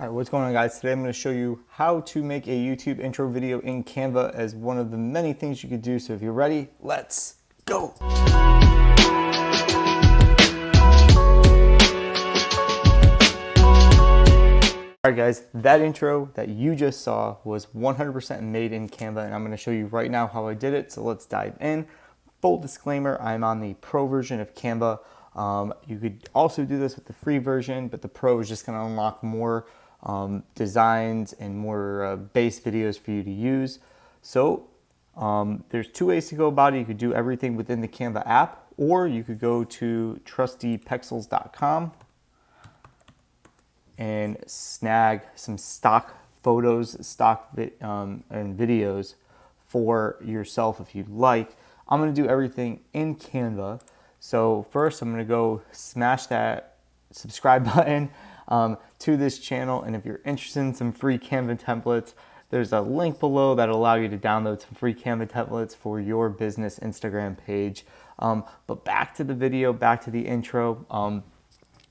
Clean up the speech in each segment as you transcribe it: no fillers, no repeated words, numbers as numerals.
All right, what's going on, guys? Today I'm going to show you how to make a YouTube intro video in Canva as one of the many things you could do. So if you're ready, let's go. All right, guys, that intro that you just saw was 100% made in Canva, and I'm going to show you right now how I did it. So let's dive in. Full disclaimer, I'm on the pro version of Canva. You could also do this with the free version, but the pro is just going to unlock more designs and more base videos for you to use. So there's two ways to go about it. You could do everything within the Canva app, or you could go to trustypexels.com and snag some stock photos, and videos for yourself if you'd like. I'm going to do everything in Canva. So first I'm going to go smash that subscribe button to this channel, and if you're interested in some free Canva templates, there's a link below that'll allow you to download some free Canva templates for your business Instagram page. But back to the video, back to the intro.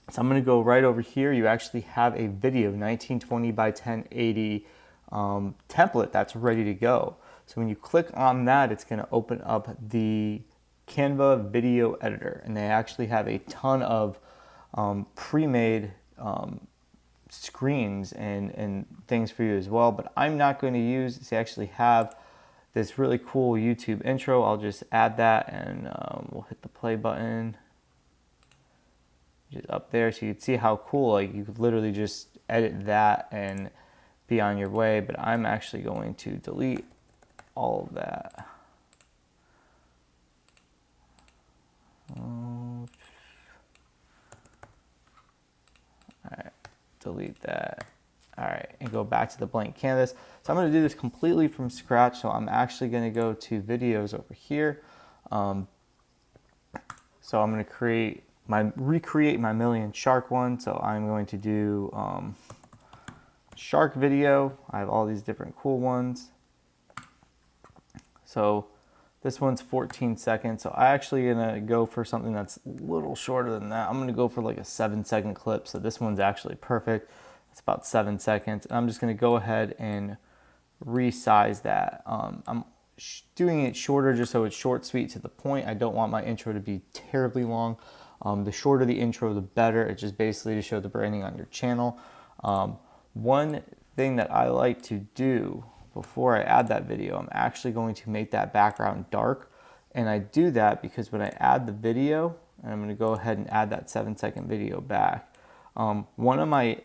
So I'm going to go right over here. You actually have a video 1920 by 1080 template that's ready to go. So when you click on that, it's going to open up the Canva video editor, and they actually have a ton of pre-made screens and things for you as well. But I'm not going to use this. They actually have this really cool YouTube intro. I'll just add that, and we'll hit the play button just up there, so you can see how cool, like, you could literally just edit that and be on your way. But I'm actually going to delete all of that. All right, delete that. All right, and go back to the blank canvas. So I'm going to do this completely from scratch. So I'm actually going to go to videos over here. So I'm going to recreate my million shark one. So I'm going to do shark video. I have all these different cool ones. So this one's 14 seconds. So I actually gonna go for something that's a little shorter than that. I'm gonna go for like a 7-second clip. So this one's actually perfect. It's about 7 seconds. And I'm just gonna go ahead and resize that. I'm doing it shorter just so it's short, sweet, to the point. I don't want my intro to be terribly long. The shorter the intro, the better. It's just basically to show the branding on your channel. One thing that I like to do before I add that video, I'm actually going to make that background dark. And I do that because when I add the video, and I'm going to go ahead and add that 7-second video back, one of my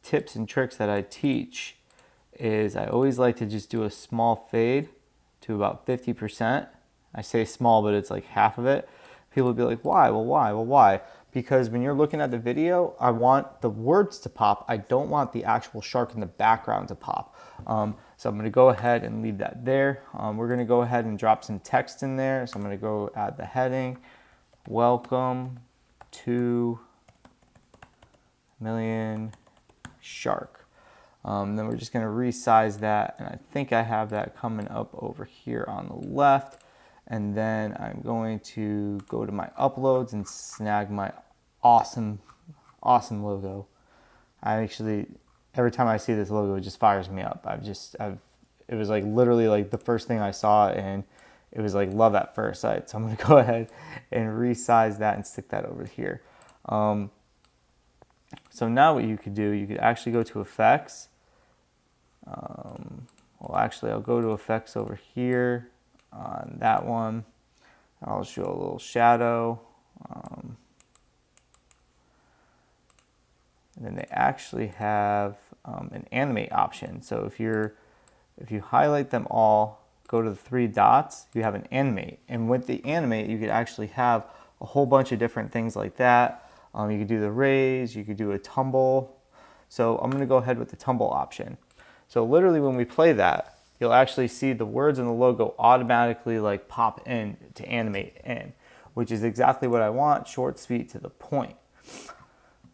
tips and tricks that I teach is I always like to just do a small fade to about 50%. I say small, but it's like half of it. People will be like, why? Well, why? Well, why? Because when you're looking at the video, I want the words to pop. I don't want the actual shark in the background to pop. So I'm going to go ahead and leave that there. We're going to go ahead and drop some text in there. So I'm going to go add the heading. Welcome to Million Shark. Then we're just going to resize that. And I think I have that coming up over here on the left. And then I'm going to go to my uploads and snag my awesome logo. Every time I see this logo, it just fires me up. It was like literally like the first thing I saw, and it was like love at first sight. So I'm going to go ahead and resize that and stick that over here. So now what you could do, you could actually go to effects. Well, actually, I'll go to effects over here on that one. I'll show a little shadow. And then they actually have an animate option. So if you highlight them all, go to the 3 dots, you have an animate. And with the animate, you could actually have a whole bunch of different things like that. You could do the raise, you could do a tumble. So I'm going to go ahead with the tumble option. So literally when we play that, you'll actually see the words and the logo automatically like pop in to animate in, which is exactly what I want, short, sweet, to the point.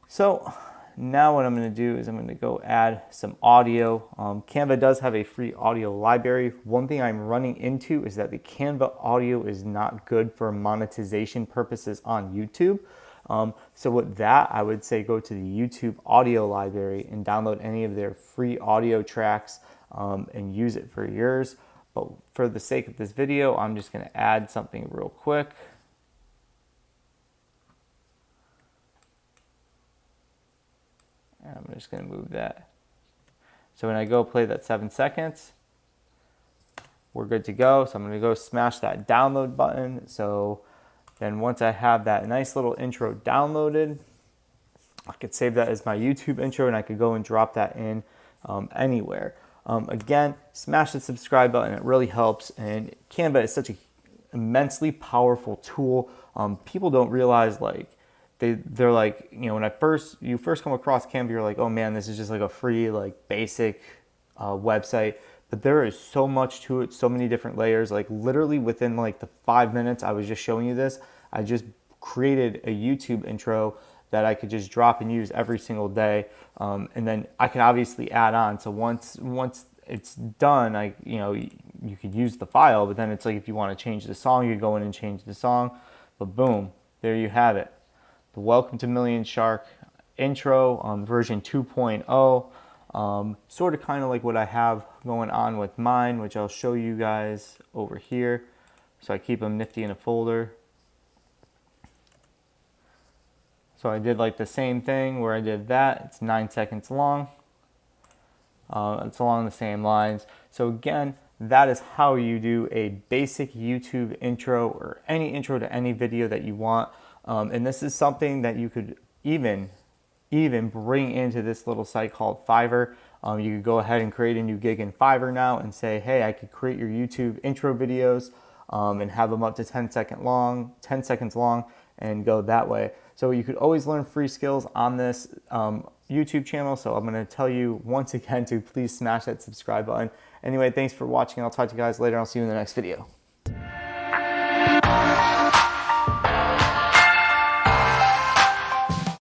So now what I'm going to do is I'm going to go add some audio. Canva does have a free audio library. One thing I'm running into is that the Canva audio is not good for monetization purposes on YouTube. So with that, I would say go to the YouTube audio library and download any of their free audio tracks and use it for yours. But for the sake of this video, I'm just going to add something real quick. And I'm just going to move that. So when I go play that 7 seconds, we're good to go. So I'm going to go smash that download button. So then once I have that nice little intro downloaded, I could save that as my YouTube intro and I could go and drop that in anywhere. Again, smash the subscribe button. It really helps. And Canva is such an immensely powerful tool. People don't realize, like, they're like, you know, when you first come across Canva, you're like, oh man, this is just like a free, like, basic website. But there is so much to it, so many different layers. Like literally within like the 5 minutes I was just showing you this, I just created a YouTube intro that I could just drop and use every single day. And then I can obviously add on. So once it's done, you could use the file, but then it's like if you want to change the song, you go in and change the song. But boom, there you have it. The Welcome to Million Shark intro on version 2.0. Sort of kind of like what I have going on with mine, which I'll show you guys over here. So I keep them nifty in a folder. So I did like the same thing where I did that. It's 9 seconds long. It's along the same lines. So again, that is how you do a basic YouTube intro or any intro to any video that you want. And this is something that you could even bring into this little site called Fiverr. You could go ahead and create a new gig in Fiverr now and say, hey, I could create your YouTube intro videos and have them up to 10 seconds long and go that way. So you could always learn free skills on this YouTube channel. So I'm going to tell you once again to please smash that subscribe button. Anyway, thanks for watching. I'll talk to you guys later. I'll see you in the next video.